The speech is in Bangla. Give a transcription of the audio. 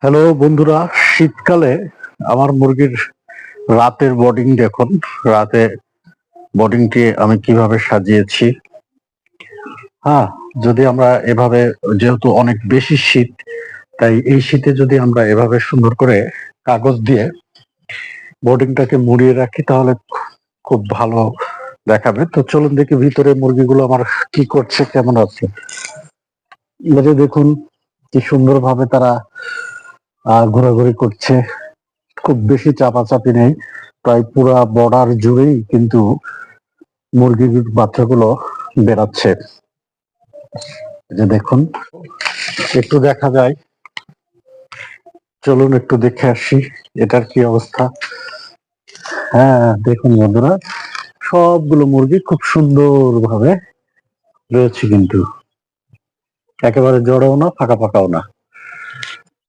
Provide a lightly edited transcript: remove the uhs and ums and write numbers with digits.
হ্যালো বন্ধুরা, শীতকালে আমার মুরগির রাতের বোর্ডিং দেখুন। রাতে বোর্ডিংটি আমি কিভাবে সাজিয়েছি। হ্যাঁ, যদি আমরা এভাবে, যেহেতু অনেক বেশি শীত, তাই এই শীতে যদি আমরা এভাবে সুন্দর করে কাগজ দিয়ে বোর্ডিংটাকে মুড়িয়ে রাখি তাহলে খুব ভালো দেখাবে। তো চলুন দেখি ভিতরে মুরগিগুলো আমার কি করছে, কেমন আছে। এই যে দেখুন কি সুন্দরভাবে তারা ঘোরাঘুরি করছে। খুব বেশি চাপাচাপি নেই, প্রায় পুরা বর্ডার জুড়েই কিন্তু মুরগির বাচ্চাগুলো বেড়াচ্ছে। এই যে দেখুন, একটু দেখা যায়, চলুন একটু দেখে আসি এটার কি অবস্থা। হ্যাঁ দেখুন বন্ধুরা, সবগুলো মুরগি খুব সুন্দর ভাবে রয়েছে, কিন্তু একেবারে জড়াও না, ফাঁকা ফাঁকাও না।